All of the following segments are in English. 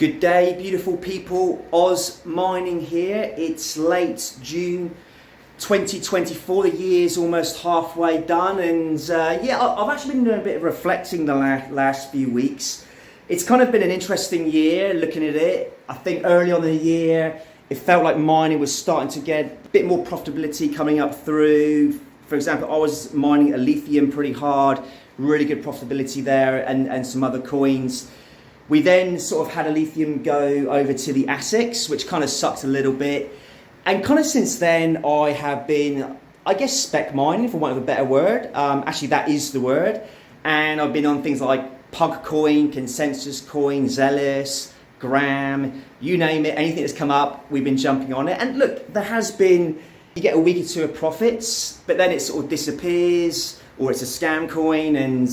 Good day, beautiful people. Oz Mining here. It's late June 2024. The year's almost halfway done, and I've actually been doing a bit of reflecting the last few weeks. It's kind of been an interesting year looking at it. I think early on in the year, it felt like mining was starting to get a bit more profitability coming up through. For example, I was mining ALEPHIUM pretty hard, really good profitability there, and some other coins. We then sort of had ALEPHIUM go over to the ASICs, which kind of sucked a little bit. And kind of since then, I have been, I guess, spec mining, for want of a better word. Actually, that is the word. And I've been on things like Pug Coin, Consensus Coin, Zealous, Gram, you name it, anything that's come up, we've been jumping on it. And look, there has been, you get a week or two of profits, but then it sort of disappears, or it's a scam coin, and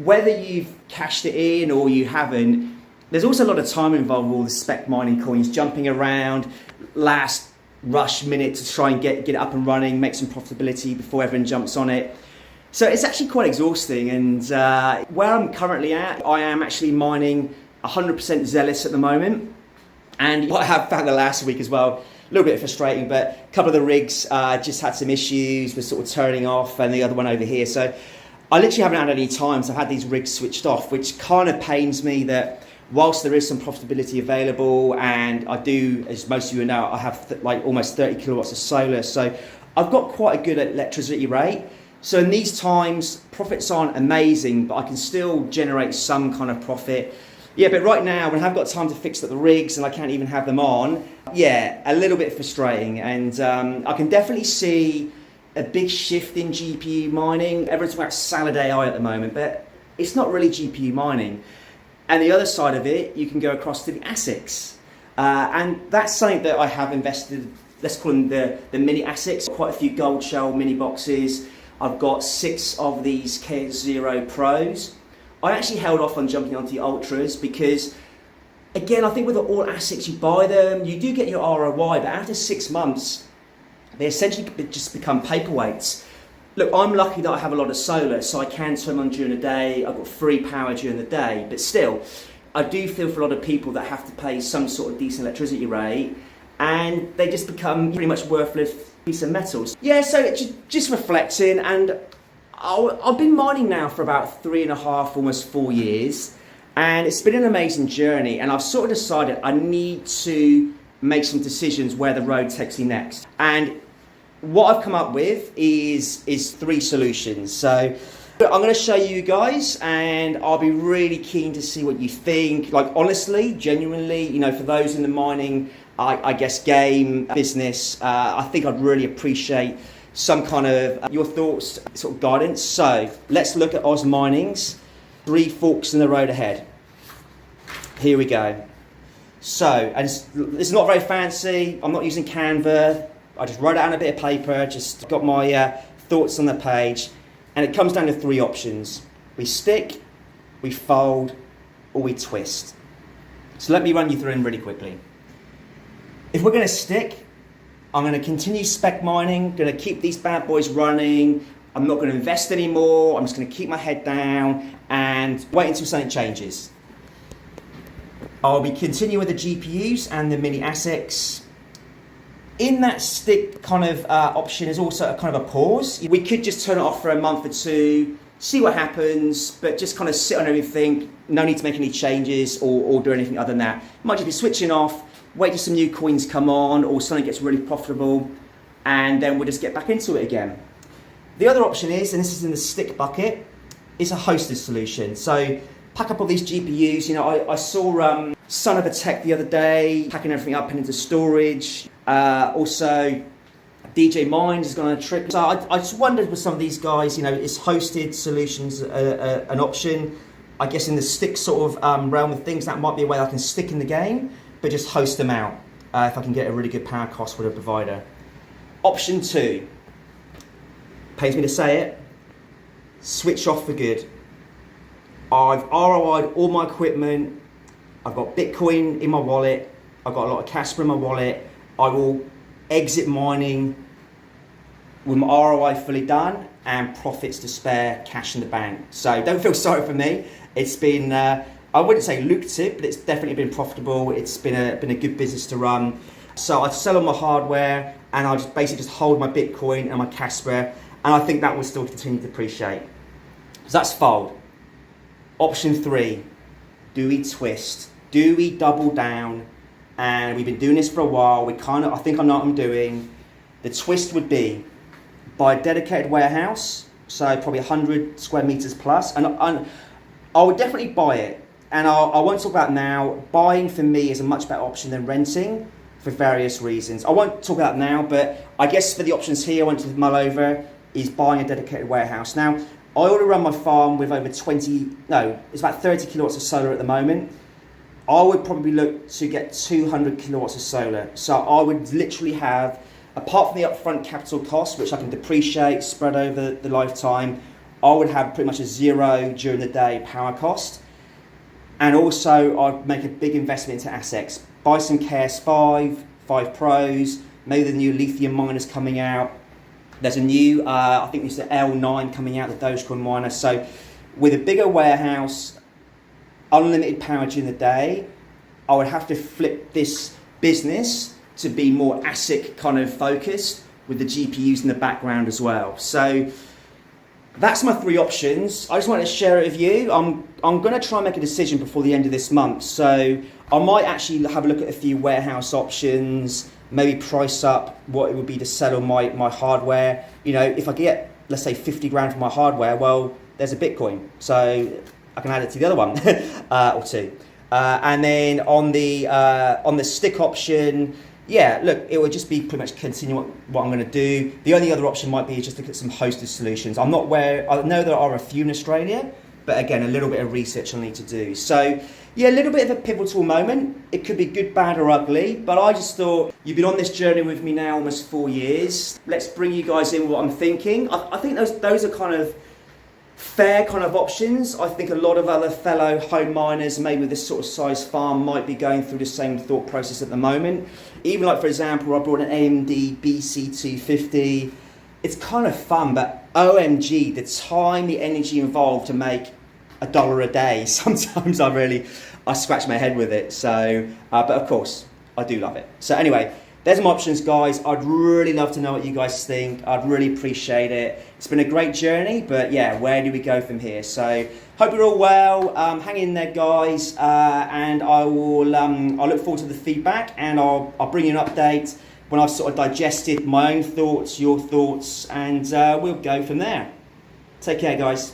whether you've cashed it in or you haven't, there's also a lot of time involved with all the spec mining coins, jumping around, last rush minute to try and get it up and running, make some profitability before everyone jumps on it. So it's actually quite exhausting, and where I'm currently at, I am actually mining 100% Zealous at the moment, and what I have found the last week as well, a little bit frustrating, but a couple of the rigs just had some issues with sort of turning off, and the other one over here. So I literally haven't had any time, so I've had these rigs switched off, which kind of pains me that whilst there is some profitability available, and I do, as most of you know, I have like almost 30 kilowatts of solar, so I've got quite a good electricity rate. So in these times, profits aren't amazing, but I can still generate some kind of profit. Yeah, but right now, when I haven't got time to fix up the rigs and I can't even have them on, yeah, a little bit frustrating. And I can definitely see a big shift in GPU mining. Everyone's talking about Salad AI at the moment, but it's not really GPU mining. And the other side of it, you can go across to the ASICs. And that's something that I have invested, let's call them the mini ASICs. Quite a few gold shell mini boxes. I've got 6 of these KS0 Pros. I actually held off on jumping onto the Ultras because, again, I think with all ASICs, you buy them, you do get your ROI, but after 6 months, they essentially just become paperweights. Look, I'm lucky that I have a lot of solar, so I can turn on during the day. I've got free power during the day, but still, I do feel for a lot of people that have to pay some sort of decent electricity rate, and they just become pretty much worthless piece of metals. Yeah, so it's just reflecting, and I've been mining now for about 3.5, almost 4 years, and it's been an amazing journey, and I've sort of decided I need to make some decisions where the road takes me next. And what I've come up with is 3 solutions. So I'm going to show you guys, and I'll be really keen to see what you think. Like, honestly, genuinely, you know, for those in the mining, I guess, game business, I think I'd really appreciate some kind of your thoughts, sort of guidance. So let's look at Oz Mining's 3 forks in the road ahead. Here we go. So, and it's not very fancy. I'm not using Canva. I just wrote it out on a bit of paper, just got my thoughts on the page. And it comes down to 3 options. We stick, we fold, or we twist. So let me run you through them really quickly. If we're going to stick, I'm going to continue spec mining, going to keep these bad boys running. I'm not going to invest anymore. I'm just going to keep my head down and wait until something changes. I'll be continuing with the GPUs and the mini ASICs. In that stick kind of option is also a kind of a pause. We could just turn it off for a month or 2, see what happens, but just kind of sit on everything. No need to make any changes or do anything other than that. Might just be switching off, wait till some new coins come on or something gets really profitable, and then we'll just get back into it again. The other option is, and this is in the stick bucket, is a hosted solution. So pack up all these GPUs. You know, I saw Son of a Tech the other day, packing everything up and into storage. Also, DJ Mind has gone on a trip. So I just wondered with some of these guys, you know, is hosted solutions an option? I guess in the stick sort of realm of things, that might be a way I can stick in the game, but just host them out if I can get a really good power cost with a provider. Option 2, pays me to say it, switch off for good. I've ROI'd all my equipment, I've got Bitcoin in my wallet, I've got a lot of KASPA in my wallet. I will exit mining with my ROI fully done and profits to spare, cash in the bank. So don't feel sorry for me. It's been, I've I wouldn't say lucrative, but it's definitely been profitable. It's been a good business to run. So I'd sell all my hardware and I'd just basically just hold my Bitcoin and my KASPA, and I think that will still continue to depreciate. So that's fold. Option 3, do we twist? Do we double down? And we've been doing this for a while. I think I know what I'm doing. The twist would be buy a dedicated warehouse, so probably 100 square meters plus, and I would definitely buy it. And I won't talk about now. Buying for me is a much better option than renting for various reasons. I won't talk about now, but I guess for the options here I want to mull over is buying a dedicated warehouse. Now, I already run my farm with over it's about 30 kilowatts of solar at the moment. I would probably look to get 200 kilowatts of solar. So I would literally have, apart from the upfront capital cost, which I can depreciate, spread over the lifetime, I would have pretty much a zero during the day power cost. And also I'd make a big investment into assets. Buy some KS5 Pros, maybe the new lithium miners coming out. There's a new, I think there's the L9 coming out, the Dogecoin miner. So with a bigger warehouse, unlimited power during the day, I would have to flip this business to be more ASIC kind of focused with the GPUs in the background as well. So that's my 3 options. I just wanted to share it with you. I'm going to try and make a decision before the end of this month. So I might actually have a look at a few warehouse options, maybe price up what it would be to sell on my hardware. You know, if I get, let's say 50 grand for my hardware, well, there's a Bitcoin. So I can add it to the other one or 2. And then on the stick option, yeah, look, it would just be pretty much continue what I'm going to do. The only other option might be just look at some hosted solutions. I know there are a few in Australia, but again, a little bit of research I need to do. So yeah, a little bit of a pivotal moment. It could be good, bad or ugly, but I just thought you've been on this journey with me now almost 4 years. Let's bring you guys in what I'm thinking. I think those are kind of fair kind of options. I think a lot of other fellow home miners, maybe with this sort of size farm, might be going through the same thought process at the moment. Even like, for example, I brought an AMD BC250. It's kind of fun, but OMG, the time, the energy involved to make $1 a day, sometimes I scratch my head with it. So, but of course, I do love it. So anyway, there's my options, guys. I'd really love to know what you guys think. I'd really appreciate it. It's been a great journey, but yeah, where do we go from here? So hope you're all well. Hang in there, guys, and I'll look forward to the feedback, and I'll bring you an update when I've sort of digested my own thoughts, your thoughts, and we'll go from there. Take care, guys.